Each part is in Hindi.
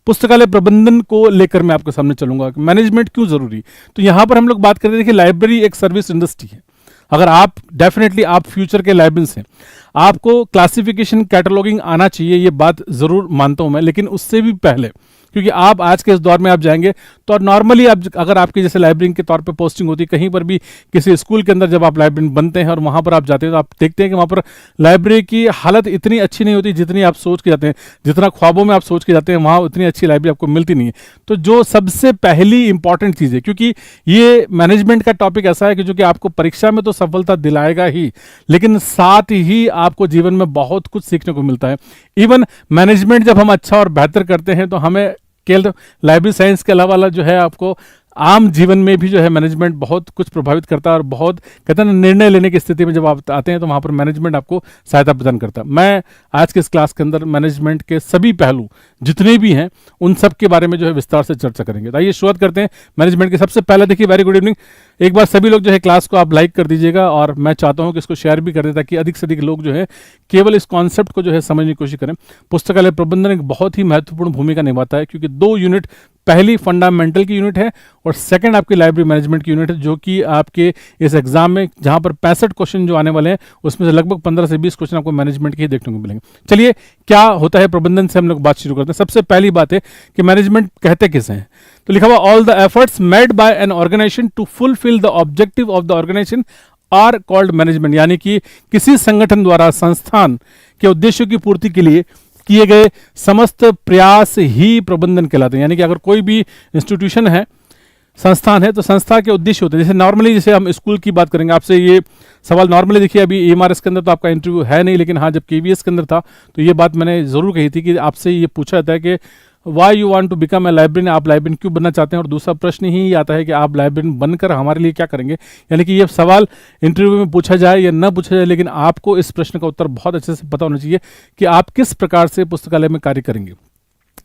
पुस्तकालय प्रबंधन को लेकर मैं आपके सामने चलूंगा कि मैनेजमेंट क्यों जरूरी। तो यहाँ पर हम लोग बात करते हैं कि लाइब्रेरी एक सर्विस इंडस्ट्री है। अगर आप डेफिनेटली आप फ्यूचर के लाइब्रेरियंस हैं, आपको क्लासिफिकेशन कैटलॉगिंग आना चाहिए, ये बात ज़रूर मानता हूँ मैं, लेकिन उससे भी पहले, क्योंकि आप आज के इस दौर में आप जाएंगे तो नॉर्मली आप अगर आपकी जैसे लाइब्रेरियन के तौर पे पोस्टिंग होती है कहीं पर भी किसी स्कूल के अंदर, जब आप लाइब्रेरियन बनते हैं और वहाँ पर आप जाते हैं तो आप देखते हैं कि वहाँ पर लाइब्रेरी की हालत इतनी अच्छी नहीं होती जितनी आप सोच के जाते हैं, जितना ख्वाबों में आप सोच के जाते हैं वहाँ उतनी अच्छी लाइब्रेरी आपको मिलती नहीं है। तो जो सबसे पहली इंपॉर्टेंट चीज़ है, क्योंकि ये मैनेजमेंट का टॉपिक ऐसा है कि जो कि आपको परीक्षा में तो सफलता दिलाएगा ही, लेकिन साथ ही आपको जीवन में बहुत कुछ सीखने को मिलता है। इवन मैनेजमेंट जब हम अच्छा और बेहतर करते हैं तो हमें केवल लाइब्रेरी साइंस के अलावा जो है आपको आम जीवन में भी जो है मैनेजमेंट बहुत कुछ प्रभावित करता है, और बहुत कहते हैं निर्णय लेने की स्थिति में जब आप आते हैं तो वहाँ पर मैनेजमेंट आपको सहायता प्रदान करता है। मैं आज के इस क्लास के अंदर मैनेजमेंट के सभी पहलू जितने भी हैं उन सब के बारे में जो है विस्तार से चर्चा करेंगे। तो आइए शुरुआत करते हैं मैनेजमेंट की। सबसे पहले देखिए, वेरी गुड इवनिंग, एक बार सभी लोग जो है क्लास को आप लाइक कर दीजिएगा, और मैं चाहता हूँ कि इसको शेयर भी कर दें ताकि अधिक से अधिक लोग जो है केवल इस कॉन्सेप्ट को जो है समझने की कोशिश करें। पुस्तकालय प्रबंधन एक बहुत ही महत्वपूर्ण भूमिका निभाता है, क्योंकि 2 यूनिट, पहली फंडामेंटल की यूनिट है और सेकंड आपकी लाइब्रेरी मैनेजमेंट की यूनिट है, जो कि आपके इस एग्जाम में जहां पर 65 क्वेश्चन जो आने वाले हैं उसमें से लगभग 15 से 20 क्वेश्चन आपको मैनेजमेंट के ही देखने को मिलेंगे। चलिए, क्या होता है प्रबंधन से हम लोग बात शुरू करते हैं। सबसे पहली बात है कि मैनेजमेंट कहते किसे हैं, तो लिखा हुआ all the efforts made by an organisation to fulfil the objective of the organisation are called management. यानी कि किसी संगठन द्वारा संस्थान के उद्देश्यों की पूर्ति के लिए किए गए समस्त प्रयास ही प्रबंधन कहलाते हैं। यानी कि अगर कोई भी इंस्टीट्यूशन है, संस्थान है, तो संस्था के उद्देश्य होते हैं। जैसे नॉर्मली जैसे हम स्कूल की बात करेंगे, आपसे ये सवाल नॉर्मली देखिए, अभी एमआरएस के अंदर तो आपका इंटरव्यू है नहीं, लेकिन हाँ जब केवीएस के अंदर था तो ये बात मैंने जरूर कही थी कि आपसे ये पूछा जाता है कि why you want to become a librarian, आप लाइब्रेरियन क्यों बनना चाहते हैं, और दूसरा प्रश्न ही आता है कि आप लाइब्रेरियन बनकर हमारे लिए क्या करेंगे। यानी कि ये सवाल इंटरव्यू में पूछा जाए या ना पूछा जाए, लेकिन आपको इस प्रश्न का उत्तर बहुत अच्छे से पता होना चाहिए कि आप किस प्रकार से पुस्तकालय में कार्य करेंगे।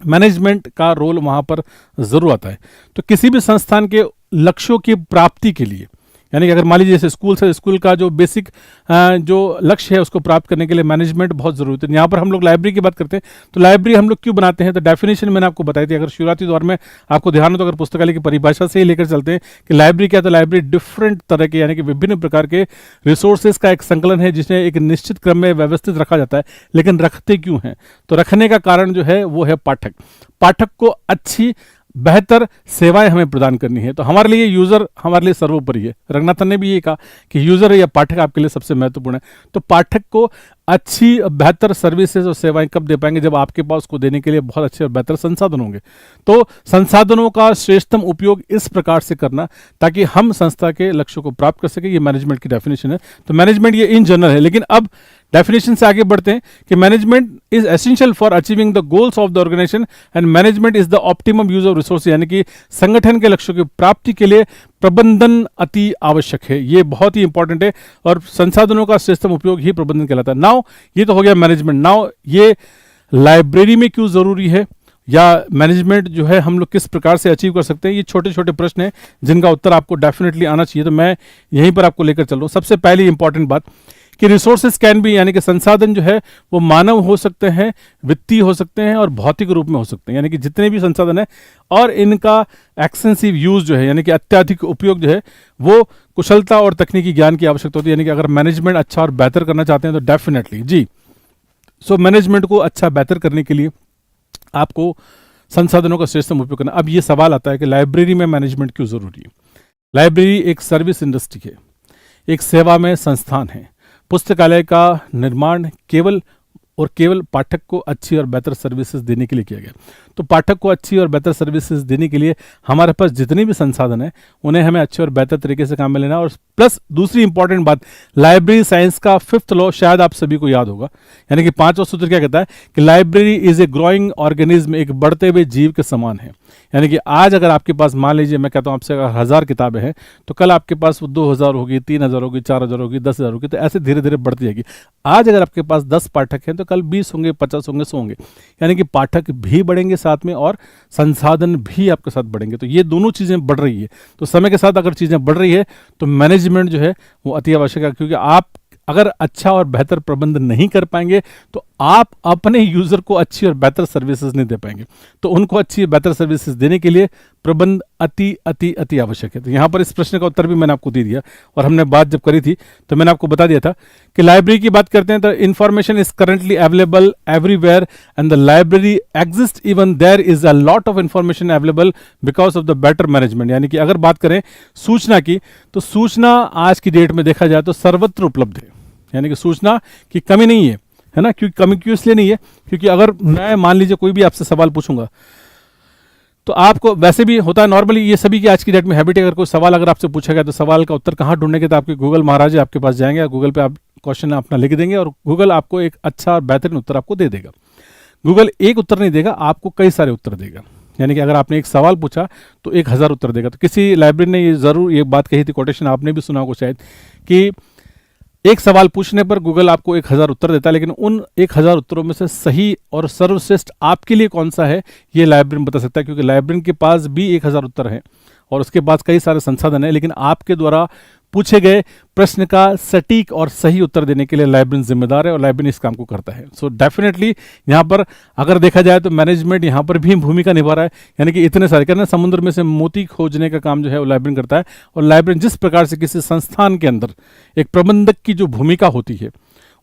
मैनेजमेंट का रोल वहाँ पर जरूर आता है। तो किसी भी संस्थान के लक्ष्यों की प्राप्ति के लिए, यानी कि अगर मान लीजिए जैसे स्कूल से, स्कूल का जो बेसिक जो लक्ष्य है उसको प्राप्त करने के लिए मैनेजमेंट बहुत जरूरत है। यहाँ पर हम लोग लाइब्रेरी की बात करते हैं, तो लाइब्रेरी हम लोग क्यों बनाते हैं, तो डेफिनेशन मैंने आपको बताई थी। अगर शुरुआती दौर में आपको ध्यान हो तो अगर पुस्तकालय की परिभाषा से ही लेकर चलते हैं कि लाइब्रेरी क्या है, तो लाइब्रेरी डिफरेंट तरह के यानी कि विभिन्न प्रकार के रिसोर्सेज का एक संकलन है जिसमें एक निश्चित क्रम में व्यवस्थित रखा जाता है। लेकिन रखते क्यों हैं, तो रखने का कारण जो है वो है पाठक। पाठक को अच्छी बेहतर सेवाएं हमें प्रदान करनी है, तो हमारे लिए यूजर हमारे लिए सर्वोपरि है। रंगनाथन ने भी ये कहा कि यूजर या पाठक आपके लिए सबसे महत्वपूर्ण है। तो पाठक को अच्छी बेहतर सर्विसेज और सेवाएं कब दे पाएंगे, जब आपके पास उसको देने के लिए बहुत अच्छे और बेहतर संसाधन होंगे। तो संसाधनों का श्रेष्ठतम उपयोग इस प्रकार से करना ताकि हम संस्था के लक्ष्यों को प्राप्त कर सके, ये मैनेजमेंट की डेफिनेशन है। तो मैनेजमेंट ये इन जनरल है, लेकिन अब डेफिनेशन से आगे बढ़ते हैं कि management is essential for achieving the goals of the organisation and management is the optimum use of resource. यानी कि संगठन के लक्ष्यों की प्राप्ति के लिए प्रबंधन अति आवश्यक है, ये बहुत ही इंपॉर्टेंट है, और संसाधनों का श्रेष्ठतम उपयोग ही प्रबंधन कहलाता है। नाउ ये तो हो गया मैनेजमेंट। नाउ ये लाइब्रेरी में क्यों जरूरी है, या मैनेजमेंट जो है हम लोग किस प्रकार से अचीव कर सकते हैं, ये छोटे छोटे प्रश्न हैं जिनका उत्तर आपको डेफिनेटली आना चाहिए। तो मैं यहीं पर आपको लेकर चल रहा हूँ। सबसे पहली इंपॉर्टेंट बात कि रिसोर्सेज कैन बी, यानी कि संसाधन जो है वो मानव हो सकते हैं, वित्तीय हो सकते हैं और भौतिक रूप में हो सकते हैं। यानी कि जितने भी संसाधन है और इनका एक्सटेंसिव यूज जो है यानी कि अत्यधिक उपयोग जो है वो कुशलता और तकनीकी ज्ञान की आवश्यकता होती है। यानी कि अगर मैनेजमेंट अच्छा और बेहतर करना चाहते हैं तो डेफिनेटली जी, सो मैनेजमेंट को अच्छा बेहतर करने के लिए आपको संसाधनों का श्रेष्ठतम उपयोग करना। अब ये सवाल आता है कि लाइब्रेरी में मैनेजमेंट क्यों जरूरी है। लाइब्रेरी एक सर्विस इंडस्ट्री है, एक सेवा में संस्थान है। पुस्तकालय का निर्माण केवल और केवल पाठक को अच्छी और बेहतर सर्विसेज देने के लिए किया गया। तो पाठक को अच्छी और बेहतर सर्विसेज देने के लिए हमारे पास जितने भी संसाधन हैं उन्हें हमें अच्छे और बेहतर तरीके से काम में लेना। और प्लस दूसरी इंपॉर्टेंट बात, लाइब्रेरी साइंस का 5th लॉ शायद आप सभी को याद होगा, यानी कि 5वां सूत्र क्या कहता है कि library is a growing organism, एक बढ़ते हुए जीव के समान है। यानी कि आज अगर आपके पास मान लीजिए मैं कहता हूँ आपसे अगर 1000 किताबें हैं तो कल आपके पास वो 2000 होगी, 3000 होगी, 4000 होगी, 10,000 होगी, तो ऐसे धीरे धीरे बढ़ती जाएगी। आज अगर आपके पास 10 पाठक हैं तो कल 20 होंगे, 50 होंगे, 100 होंगे। यानी कि पाठक भी बढ़ेंगे साथ में और संसाधन भी आपके साथ बढ़ेंगे। तो ये दोनों चीज़ें बढ़ रही है। तो समय के साथ अगर चीज़ें बढ़ रही है तो मैनेजमेंट जो है वो अति आवश्यक है, क्योंकि आप अगर अच्छा और बेहतर प्रबंध नहीं कर पाएंगे तो आप अपने यूजर को अच्छी और बेहतर सर्विसेज नहीं दे पाएंगे। तो उनको अच्छी बेहतर सर्विसेज देने के लिए प्रबंध अति अति अति आवश्यक है। तो यहाँ पर इस प्रश्न का उत्तर भी मैंने आपको दे दिया, और हमने बात जब करी थी तो मैंने आपको बता दिया था कि लाइब्रेरी की बात करते हैं तो information is currently available everywhere and the library exist even there is a lot of information available because of the better management. यानी कि अगर बात करें सूचना की, तो सूचना आज की डेट में देखा जाए तो सर्वत्र उपलब्ध है, यानी कि सूचना की कमी नहीं है ना। क्योंकि कमी क्यों इसलिए नहीं है, क्योंकि अगर मैं मान लीजिए कोई भी आपसे सवाल पूछूंगा तो आपको वैसे भी होता है नॉर्मली, ये सभी की आज की डेट में हैबिट है, अगर कोई सवाल अगर आपसे पूछा गया तो सवाल का उत्तर कहाँ ढूंढने के, तो आपके गूगल महाराज आपके पास जाएंगे, गूगल पे आप क्वेश्चन अपना लिख देंगे और गूगल आपको एक अच्छा और बेहतरीन उत्तर आपको दे देगा। गूगल एक उत्तर नहीं देगा, आपको कई सारे उत्तर देगा। यानी कि अगर आपने एक सवाल पूछा तो 1000 उत्तर देगा। तो किसी लाइब्रेरी ने ये ज़रूर ये बात कही थी, कोटेशन आपने भी सुना होगा शायद, कि एक सवाल पूछने पर गूगल आपको 1000 उत्तर देता है, लेकिन उन 1000 उत्तरों में से सही और सर्वश्रेष्ठ आपके लिए कौन सा है ये लाइब्रेरियन बता सकता है। क्योंकि लाइब्रेरियन के पास भी 1000 उत्तर हैं और उसके पास कई सारे संसाधन हैं, लेकिन आपके द्वारा पूछे गए प्रश्न का सटीक और सही उत्तर देने के लिए लाइब्रेरियन जिम्मेदार है और लाइब्रेरियन इस काम को करता है। सो डेफिनेटली यहाँ पर अगर देखा जाए तो मैनेजमेंट यहाँ पर भी भूमिका निभा रहा है। यानी कि इतने सारे कहना समुद्र में से मोती खोजने का काम जो है वो लाइब्रेरियन करता है। और लाइब्रेरियन जिस प्रकार से किसी संस्थान के अंदर एक प्रबंधक की जो भूमिका होती है,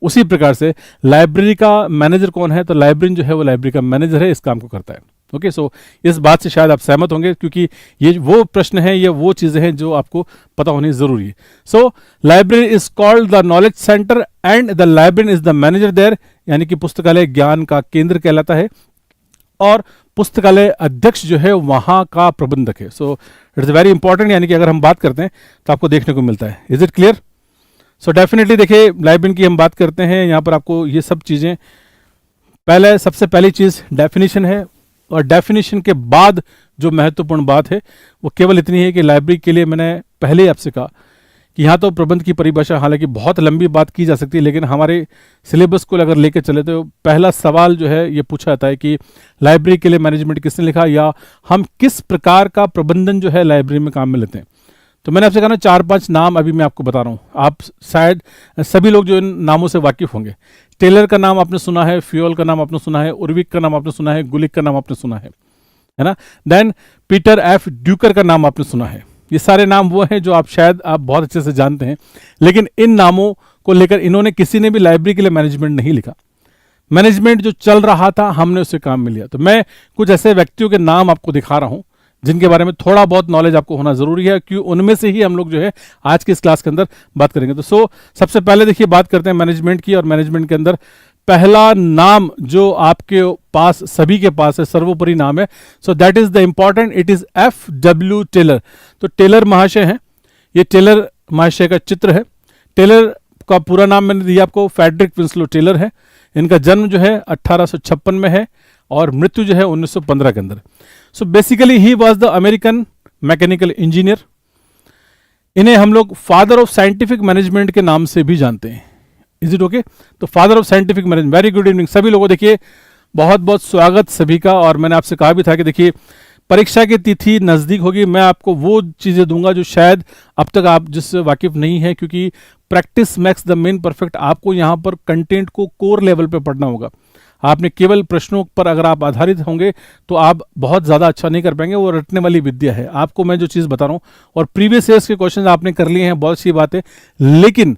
उसी प्रकार से लाइब्रेरी का मैनेजर कौन है, तो लाइब्रेरियन जो है वो लाइब्रेरी का मैनेजर है, इस काम को करता है। ओके, सो इस बात से शायद आप सहमत होंगे, क्योंकि ये वो प्रश्न है, ये वो चीज़ें हैं जो आपको पता होनी जरूरी है। So library is called the knowledge centre and the librarian is the manager there. यानी कि पुस्तकालय ज्ञान का केंद्र कहलाता है और पुस्तकालय अध्यक्ष जो है वहाँ का प्रबंधक है। सो इट्स वेरी इंपॉर्टेंट, यानी कि अगर हम बात करते हैं तो आपको देखने को मिलता है। Is it clear? So definitely देखिए, लाइब्रेरियन की हम बात करते हैं, यहाँ पर आपको ये सब चीज़ें, पहले सबसे पहली चीज़ डेफिनेशन है, और डेफिनेशन के बाद जो महत्वपूर्ण बात है वो केवल इतनी है कि लाइब्रेरी के लिए मैंने पहले ही आपसे कहा कि यहाँ तो प्रबंध की परिभाषा, हालांकि बहुत लंबी बात की जा सकती है, लेकिन हमारे सिलेबस को अगर लेकर चले तो पहला सवाल जो है ये पूछा जाता है कि लाइब्रेरी के लिए मैनेजमेंट किसने लिखा, या हम किस प्रकार का प्रबंधन जो है लाइब्रेरी में काम में लेते हैं। तो मैंने आपसे कहा ना 4-5 नाम अभी मैं आपको बता रहा हूँ, आप शायद सभी लोग जो इन नामों से वाकिफ होंगे। टेलर का नाम आपने सुना है, फ्यूल का नाम आपने सुना है, उर्विक का नाम आपने सुना है, गुलिक का नाम आपने सुना है ना। देन पीटर एफ ड्यूकर का नाम आपने सुना है। ये सारे नाम वो हैं जो आप शायद आप बहुत अच्छे से जानते हैं, लेकिन इन नामों को लेकर इन्होंने किसी ने भी लाइब्रेरी के लिए मैनेजमेंट नहीं लिखा। मैनेजमेंट जो चल रहा था हमने उससे काम में लिया। तो मैं कुछ ऐसे व्यक्तियों के नाम आपको दिखा रहा हूं जिनके बारे में थोड़ा बहुत नॉलेज आपको होना जरूरी है, क्यों उनमें से ही हम लोग जो है आज की इस क्लास के अंदर बात करेंगे। तो सबसे पहले देखिए बात करते हैं मैनेजमेंट की, और मैनेजमेंट के अंदर पहला नाम जो आपके पास सभी के पास है, सर्वोपरि नाम है, so that is the important, it is F.W. Taylor. तो टेलर महाशय हैं, ये टेलर महाशय का चित्र है। टेलर का पूरा नाम मैंने दिया आपको, फ्रेडरिक विंस्लो टेलर है। इनका जन्म जो है 1856 में है और मृत्यु जो है 1915 के अंदर। So basically he was the American mechanical engineer. इन्हें हम लोग फादर ऑफ साइंटिफिक मैनेजमेंट के नाम से भी जानते हैं। Is it okay? तो father of scientific management. Very good evening सभी लोगों, देखिए बहुत बहुत स्वागत सभी का। और मैंने आपसे कहा भी था कि देखिए परीक्षा की तिथि नज़दीक होगी, मैं आपको वो चीज़ें दूंगा जो शायद अब तक आप जिससे वाकिफ नहीं है, क्योंकि practice makes the main perfect. आपको यहाँ पर कंटेंट को कोर लेवल पे पढ़ना होगा। आपने केवल प्रश्नों पर अगर आप आधारित होंगे तो आप बहुत ज़्यादा अच्छा नहीं कर पाएंगे, वो रटने वाली विद्या है। आपको मैं जो चीज़ बता रहा हूँ, और प्रीवियस ईयर्स के क्वेश्चन आपने कर लिए हैं, बहुत सी बात है, लेकिन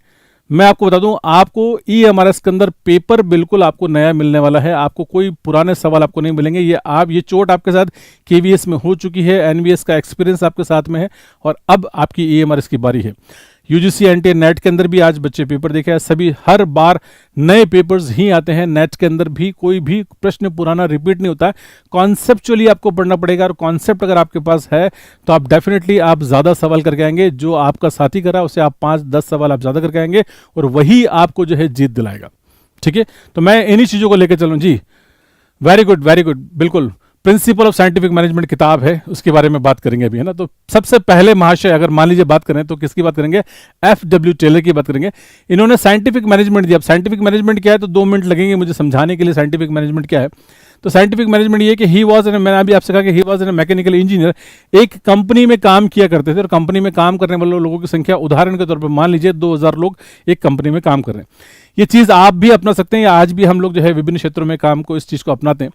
मैं आपको बता दूं आपको EMRS के अंदर पेपर बिल्कुल आपको नया मिलने वाला है। आपको कोई पुराने सवाल आपको नहीं मिलेंगे। ये चोट आपके साथ KVS में हो चुकी है, NVS का एक्सपीरियंस आपके साथ में है, और अब आपकी EMRS की बारी है। UGC NTA नेट के अंदर भी आज बच्चे पेपर देखे, सभी हर बार नए पेपर्स ही आते हैं। नेट के अंदर भी कोई भी प्रश्न पुराना रिपीट नहीं होता है। कॉन्सेप्चुअली आपको पढ़ना पड़ेगा, और कॉन्सेप्ट अगर आपके पास है तो आप डेफिनेटली आप ज़्यादा सवाल करके आएंगे। जो आपका साथी करा उससे आप 5-10 सवाल आप ज़्यादा करके आएंगे, और वही आपको जो है जीत दिलाएगा। ठीक है, तो मैं इन्हीं चीज़ों को लेकर चलूँ जी। वेरी गुड बिल्कुल। प्रिंसिपल ऑफ साइंटिफिक मैनेजमेंट किताब है, उसके बारे में बात करेंगे अभी, है ना। तो सबसे पहले महाशय अगर मान लीजिए बात करें तो किसकी बात करेंगे, FW टेलर की बात करेंगे। इन्होंने साइंटिफिक मैनेजमेंट दिया। अब साइंटिफिक मैनेजमेंट क्या है तो 2 मिनट लगेंगे मुझे समझाने के लिए साइंटिफिक मैनेजमेंट क्या है। तो साइंटिफिक मैनेजमेंट ये कि ही वॉज एन, मैंने अभी आपसे कहा कि he was an mechanical engineer, एक कंपनी में काम किया करते थे और कंपनी में काम करने वाले लोगों की संख्या उदाहरण के तौर पर मान लीजिए 2000 लोग एक कंपनी में काम कर रहे हैं। ये चीज़ आप भी अपना सकते हैं या आज भी हम लोग जो है विभिन्न क्षेत्रों में काम को इस चीज़ को अपनाते हैं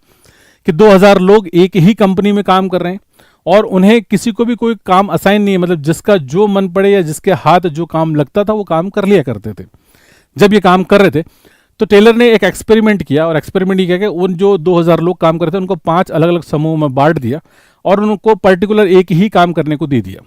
कि 2000 लोग एक ही कंपनी में काम कर रहे हैं और उन्हें किसी को भी कोई काम असाइन नहीं है, मतलब जिसका जो मन पड़े या जिसके हाथ जो काम लगता था वो काम कर लिया करते थे। जब ये काम कर रहे थे तो टेलर ने एक एक्सपेरिमेंट किया और एक्सपेरिमेंट ये किया कि उन जो 2000 लोग काम कर रहे थे उनको 5 अलग अलग समूह में बांट दिया और उनको पर्टिकुलर एक ही काम करने को दे दिया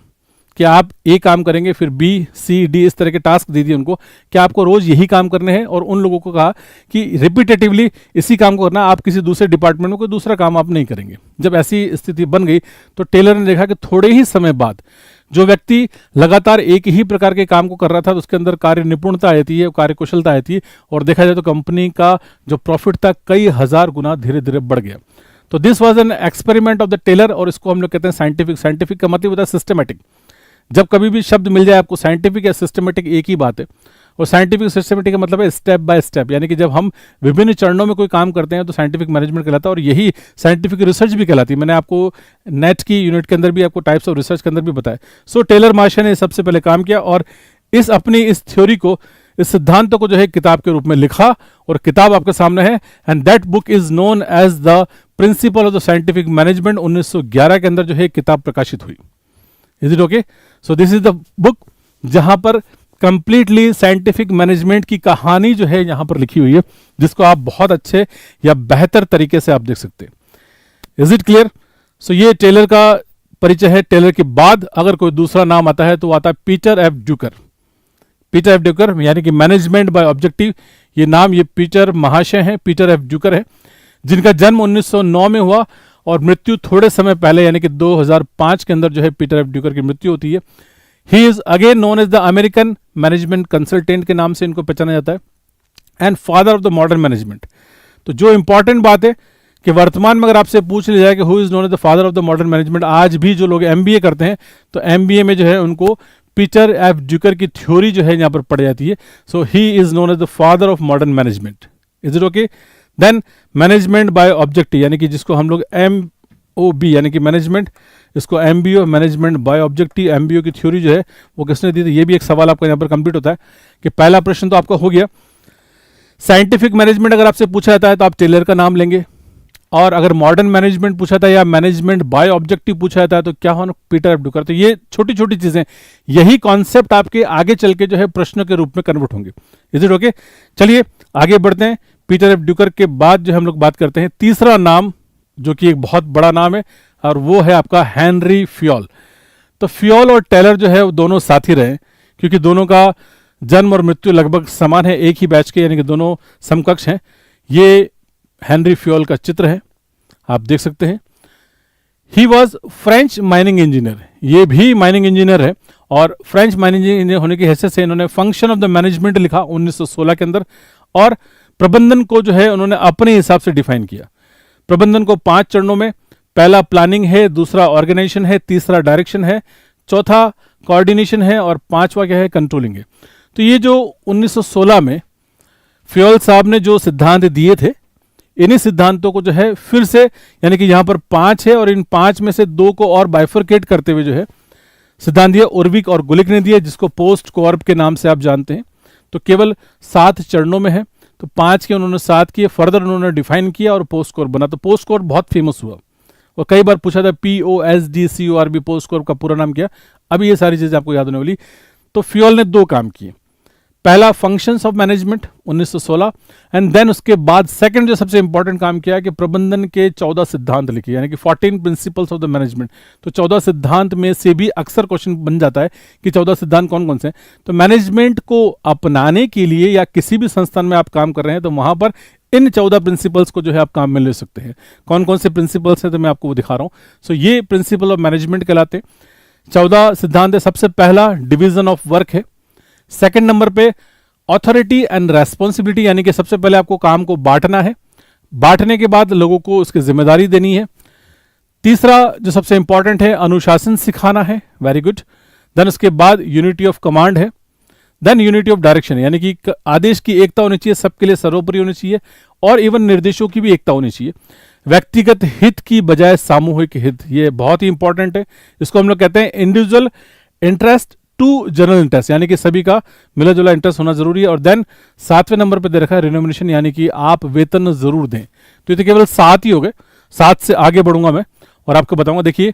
कि आप ए काम करेंगे, फिर बी सी डी इस तरह के टास्क दे दिए उनको कि आपको रोज यही काम करने हैं। और उन लोगों को कहा कि रिपीटेटिवली इसी काम को करना, आप किसी दूसरे डिपार्टमेंट में कोई दूसरा काम आप नहीं करेंगे। जब ऐसी स्थिति बन गई तो टेलर ने देखा कि थोड़े ही समय बाद जो व्यक्ति लगातार एक ही प्रकार के काम को कर रहा था तो उसके अंदर कार्य निपुणता आती है, कार्य कुशलता आती है और देखा जाए तो कंपनी का जो प्रॉफिट था कई हजार गुना धीरे धीरे बढ़ गया। तो this was an experiment of the Taylor और इसको हम लोग कहते हैं साइंटिफिक। साइंटिफिक का मतलब होता है सिस्टमेटिक। जब कभी भी शब्द मिल जाए आपको साइंटिफिक या सिस्टमेटिक एक ही बात है। और साइंटिफिक सिस्टमेटिक का मतलब है स्टेप बाय स्टेप, यानी कि जब हम विभिन्न चरणों में कोई काम करते हैं तो साइंटिफिक मैनेजमेंट कहलाता है और यही साइंटिफिक रिसर्च भी कहलाती है। मैंने आपको नेट की यूनिट के अंदर भी आपको टाइप्स ऑफ रिसर्च के अंदर भी बताया। सो टेलर महाशय ने सबसे पहले काम किया और इस थ्योरी को, इस सिद्धांत को जो है किताब के रूप में लिखा और किताब आपके सामने है and that book is known as the principle of the scientific management. 1911 के अंदर जो है किताब प्रकाशित हुई। Is it okay? So this is the book जहां पर कंप्लीटली साइंटिफिक मैनेजमेंट की कहानी जो है यहां पर लिखी हुई है, जिसको आप बहुत अच्छे या बेहतर तरीके से आप देख सकते हैं। Is it clear? सो ये टेलर का परिचय है। टेलर के बाद अगर कोई दूसरा नाम आता है तो वो आता है पीटर एफ ड्यूकर। पीटर एफ ड्यूकर यानी कि मैनेजमेंट बाय ऑब्जेक्टिव, ये नाम ये पीटर महाशय हैं, पीटर एफ ड्यूकर है, जिनका जन्म 1909 में हुआ और मृत्यु थोड़े समय पहले यानी कि 2005 के अंदर जो है पीटर एफ ड्यूकर की मृत्यु होती है। He is again known as the American management consultant के नाम से इनको पहचाना जाता है and father of the modern management. तो जो इंपॉर्टेंट बात है कि वर्तमान में अगर आपसे पूछ लिया जाए कि who is known as the father of the modern management, आज भी जो लोग एमबीए करते हैं तो एमबीए में जो है उनको पीटर एफ ड्यूकर की थ्योरी जो है यहाँ पर पढ़ी जाती है। So he is known as the father of modern management. Is it okay? Then management by objective यानी कि जिसको हम लोग MOB यानी कि मैनेजमेंट, इसको MBO management by objective, MBO की थ्योरी जो है वो किसने दी थी? ये भी एक सवाल आपका यहाँ पर कंप्लीट होता है कि पहला प्रश्न तो आपका हो गया। साइंटिफिक मैनेजमेंट अगर आपसे पूछा जाता है तो आप टेलर का नाम लेंगे और अगर मॉडर्न मैनेजमेंट पूछा था या मैनेजमेंट बाय ऑब्जेक्टिव पूछा जाता है तो क्या होना? Peter F Drucker. तो ये छोटी छोटी चीजें, यही कॉन्सेप्ट आपके आगे चल के जो है प्रश्न के रूप में कन्वर्ट होंगे। Is it okay? चलिए आगे बढ़ते हैं। पीटर एफ ड्यूकर के बाद जो हम लोग बात करते हैं तीसरा नाम, जो कि एक बहुत बड़ा नाम है और वो है आपका हेनरी फ्योल। तो फ्योल और टेलर जो है वो दोनों साथी रहे क्योंकि दोनों का जन्म और मृत्यु लगभग समान है, एक ही बैच के, यानी कि दोनों समकक्ष हैं। ये हेनरी फ्योल का चित्र है, आप देख सकते हैं। He was French mining engineer, ये भी माइनिंग इंजीनियर है और फ्रेंच माइनिंग इंजीनियर होने की हैसियत से इन्होंने फंक्शन ऑफ द मैनेजमेंट लिखा 1916 के अंदर और प्रबंधन को जो है उन्होंने अपने हिसाब से डिफाइन किया। प्रबंधन को 5 चरणों में, पहला प्लानिंग है, दूसरा ऑर्गेनाइजेशन है, तीसरा डायरेक्शन है, चौथा कोऑर्डिनेशन है और 5वां क्या है? कंट्रोलिंग है। तो ये जो 1916 में फ्योल साहब ने जो सिद्धांत दिए थे, इन्हीं सिद्धांतों को जो है फिर से, यानी कि यहां पर 5 है और इन 5 में से 2 को और बाइफरकेट करते हुए जो है सिद्धांत दिया उर्विक और गुलिक ने दिया, जिसको पोस्ट कोऑर्ब के नाम से आप जानते हैं। तो केवल 7 चरणों में है, तो 5 के उन्होंने 7 किए, फर्दर उन्होंने डिफाइन किया और पोस्ट कोऑर्ब बना। तो पोस्ट कोऑर्ब बहुत फेमस हुआ और कई बार पूछा था POSDCORB पोस्ट कोऑर्ब का पूरा नाम क्या? अभी ये सारी चीजें आपको याद होने वाली। तो फ्योल ने 2 काम किए, पहला functions of management 1916 and then उसके बाद सेकंड जो सबसे इंपॉर्टेंट काम किया कि प्रबंधन के 14 सिद्धांत लिखे, यानी कि 14 प्रिंसिपल्स ऑफ द मैनेजमेंट। तो 14 सिद्धांत में से भी अक्सर क्वेश्चन बन जाता है कि 14 सिद्धांत कौन कौन से हैं। तो मैनेजमेंट को अपनाने के लिए या किसी भी संस्थान में आप काम कर रहे हैं तो वहां पर इन 14 प्रिंसिपल्स को जो है आप काम में ले सकते हैं। कौन कौन से प्रिंसिपल्स हैं तो मैं आपको वो दिखा रहा हूं। सो ये प्रिंसिपल ऑफ मैनेजमेंट कहलाते हैं। 14 सिद्धांत है। सबसे पहला डिवीजन ऑफ वर्क है, सेकंड नंबर पे ऑथोरिटी एंड रेस्पॉन्सिबिलिटी, यानी कि सबसे पहले आपको काम को बांटना है, बांटने के बाद लोगों को उसकी जिम्मेदारी देनी है। तीसरा जो सबसे इंपॉर्टेंट है, अनुशासन सिखाना है, वेरी गुड। देन उसके बाद यूनिटी ऑफ कमांड है, देन यूनिटी ऑफ डायरेक्शन, यानी कि आदेश की एकता होनी चाहिए, सबके लिए सर्वोपरि होनी चाहिए, और इवन निर्देशों की भी एकता होनी चाहिए। व्यक्तिगत हित की बजाय सामूहिक हित, ये बहुत ही इंपॉर्टेंट है। इसको हम लोग कहते हैं individual interest to general interest, यानी कि सभी का मिला जुला इंटरेस्ट होना जरूरी है। और देन 7वें नंबर पे दे रखा है रिनोमिनेशन, यानी कि आप वेतन जरूर दें। तो ये तो केवल 7 ही हो गए, 7 से आगे बढ़ूंगा मैं और आपको बताऊंगा। देखिए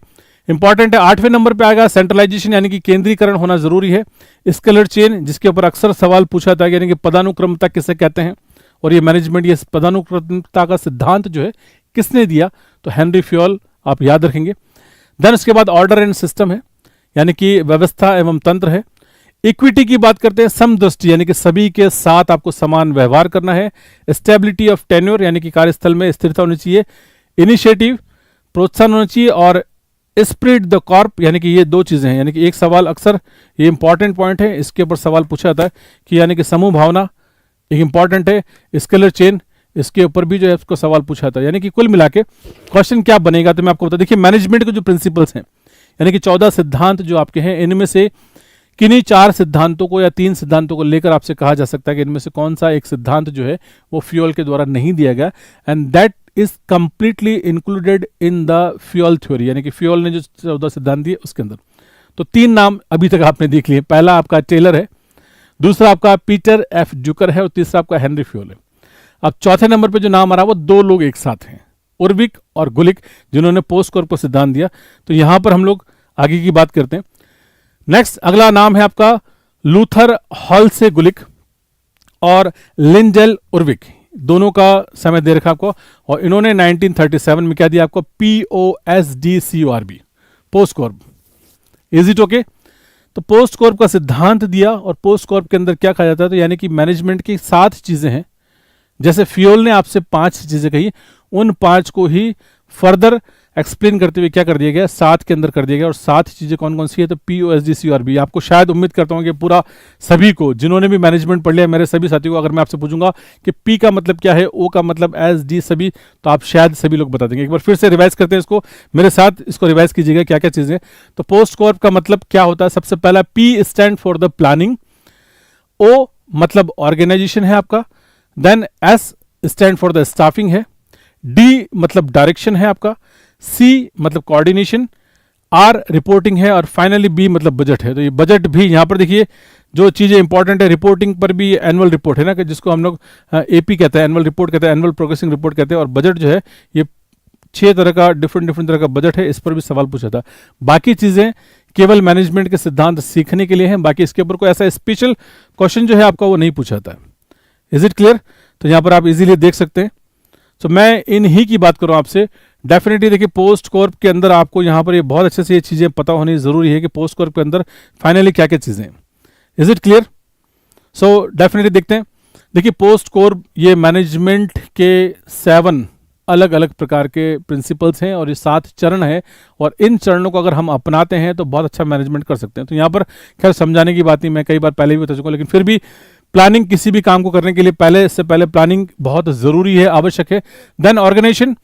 इंपॉर्टेंट है, 8वें नंबर पे आएगा सेंट्रलाइजेशन, यानी कि केंद्रीकरण होना जरूरी है। स्केलर चेन, जिसके ऊपर अक्सर सवाल पूछा था, यानी कि पदानुक्रमता किसे कहते हैं, और ये मैनेजमेंट, ये पदानुक्रमता का सिद्धांत जो है किसने दिया, तो हेनरी फ्योल, आप याद रखेंगे। देन उसके बाद ऑर्डर एंड सिस्टम है, यानी कि व्यवस्था एवं तंत्र है। इक्विटी की बात करते हैं, समदृष्टि, यानी कि सभी के साथ आपको समान व्यवहार करना है। स्टेबिलिटी ऑफ टेन्योर, यानी कि कार्यस्थल में स्थिरता होनी चाहिए। इनिशिएटिव, प्रोत्साहन होना चाहिए। और स्प्रिट द कॉर्प, यानी कि ये 2 चीजें हैं, यानी कि एक सवाल अक्सर, ये इंपॉर्टेंट पॉइंट है, इसके ऊपर सवाल पूछा जाता है कि यानी कि समूह भावना एक इंपॉर्टेंट है। स्केलर चेन, इसके ऊपर भी जो है इसको सवाल पूछा था। यानी कि कुल मिला के क्वेश्चन क्या बनेगा, तो मैं आपको बता, देखिए मैनेजमेंट के जो प्रिंसिपल्स हैं, यानी कि 14 सिद्धांत जो आपके हैं, इनमें से किन्हीं 4 सिद्धांतों को या 3 सिद्धांतों को लेकर आपसे कहा जा सकता है कि इनमें से कौन सा एक सिद्धांत जो है वो फ्यूल के द्वारा नहीं दिया गया, and that is completely included in the fuel theory, यानी कि फ्यूल ने जो 14 सिद्धांत दिए उसके अंदर। तो 3 नाम अभी तक आपने देख लिए, पहला आपका टेलर है, दूसरा आपका पीटर एफ ड्यूकर है, और तीसरा आपका हेनरी फ्यूल है। अब चौथे नंबर पे जो नाम आ रहा है वो 2 लोग एक साथ हैं, उर्विक और गुलिक, जिन्होंने पोस्ट कॉर्प को सिद्धांत दिया। तो यहां पर हम लोग आगे की बात करते हैं। नेक्स्ट अगला नाम है आपका लूथर हॉल से गुलिक और लिंजेल उर्विक, दोनों का समय दे रखा आपको, और इन्होंने 1937 में क्या दिया आपको, POSDCORB, post Corp. Is it okay? तो पोस्ट कॉर्प का सिद्धांत दिया, और पोस्ट कॉर्प के अंदर क्या कहा जाता है, तो यानी कि मैनेजमेंट की 7 चीजें हैं। जैसे फ्यूल ने आपसे 5 चीजें कही, उन 5 को ही फर्दर एक्सप्लेन करते हुए क्या कर दिया गया, 7 के अंदर कर दिया गया। और 7 चीजें कौन कौन सी है, तो POSDCORB। आपको शायद उम्मीद करता हूं कि पूरा सभी को, जिन्होंने भी मैनेजमेंट पढ़ लिया, मेरे सभी साथियों को अगर मैं आपसे पूछूंगा कि P का मतलब क्या है, O का मतलब SD सभी, तो आप शायद सभी लोग बता देंगे। एक बार फिर से रिवाइज करते हैं इसको, मेरे साथ इसको रिवाइज कीजिएगा क्या क्या चीजें। तो पोस्ट कॉर्प का मतलब क्या होता है, सबसे पहला P stand for the planning, O मतलब ऑर्गेनाइजेशन है आपका, then S stand for the staffing है, D मतलब डायरेक्शन है आपका, C मतलब कोऑर्डिनेशन, R रिपोर्टिंग है, और फाइनली B मतलब बजट है। तो ये बजट भी यहां पर देखिए जो चीजें इंपॉर्टेंट है, रिपोर्टिंग पर भी एनुअल रिपोर्ट है ना, कि जिसको हम लोग AP कहते हैं, एनुअल रिपोर्ट कहते हैं, एनुअल प्रोग्रेसिंग रिपोर्ट कहते हैं। और बजट जो है ये 6 तरह का डिफरेंट तरह का बजट है, इस पर भी सवाल पूछा था। बाकी चीजें केवल मैनेजमेंट के सिद्धांत सीखने के लिए हैं, बाकी इसके ऊपर कोई ऐसा स्पेशल क्वेश्चन जो है आपका वो नहीं पूछा था। Is it clear? तो यहां पर आप इजीली देख सकते हैं। तो मैं इन्हीं की बात करूं आपसे, डेफिनेटली देखिए पोस्ट कॉर्प के अंदर आपको यहां पर ये बहुत अच्छे से ये चीजें पता होनी जरूरी है कि पोस्ट कॉर्प के अंदर फाइनली क्या क्या चीजें हैं। Is it clear? So definitely देखते हैं। देखिए पोस्ट कॉर्प ये मैनेजमेंट के 7 अलग अलग प्रकार के प्रिंसिपल्स हैं, और ये 7 चरण है, और इन चरणों को अगर हम अपनाते हैं तो बहुत अच्छा मैनेजमेंट कर सकते हैं। तो यहाँ पर खैर समझाने की बात नहीं, मैं कई बार पहले भी बता चुका हूं, लेकिन फिर भी प्लानिंग किसी भी काम को करने के लिए इससे पहले प्लानिंग बहुत जरूरी है, आवश्यक है। देन ऑर्गेनाइजेशन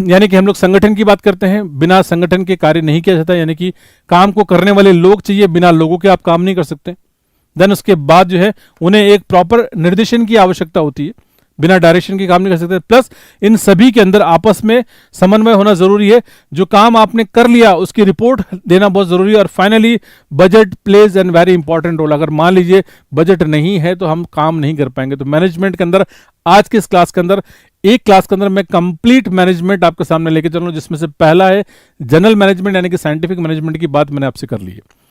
यानी कि हम लोग संगठन की बात करते हैं, बिना संगठन के कार्य नहीं किया जाता, यानी कि काम को करने वाले लोग चाहिए, बिना लोगों के आप काम नहीं कर सकते। देन उसके बाद जो है उन्हें एक प्रॉपर निर्देशन की आवश्यकता होती है, बिना डायरेक्शन के काम नहीं कर सकते। प्लस इन सभी के अंदर आपस में समन्वय होना जरूरी है, जो काम आपने कर लिया उसकी रिपोर्ट देना बहुत जरूरी है। और finally budget plays an very important role, अगर मान लीजिए बजट नहीं है तो हम काम नहीं कर पाएंगे। तो मैनेजमेंट के अंदर आज के इस क्लास के अंदर, एक क्लास के अंदर मैं कंप्लीट मैनेजमेंट आपके सामने लेके चल रहा हूं, जिसमें से पहला है जनरल मैनेजमेंट, यानी कि साइंटिफिक मैनेजमेंट की बात मैंने आपसे कर ली है।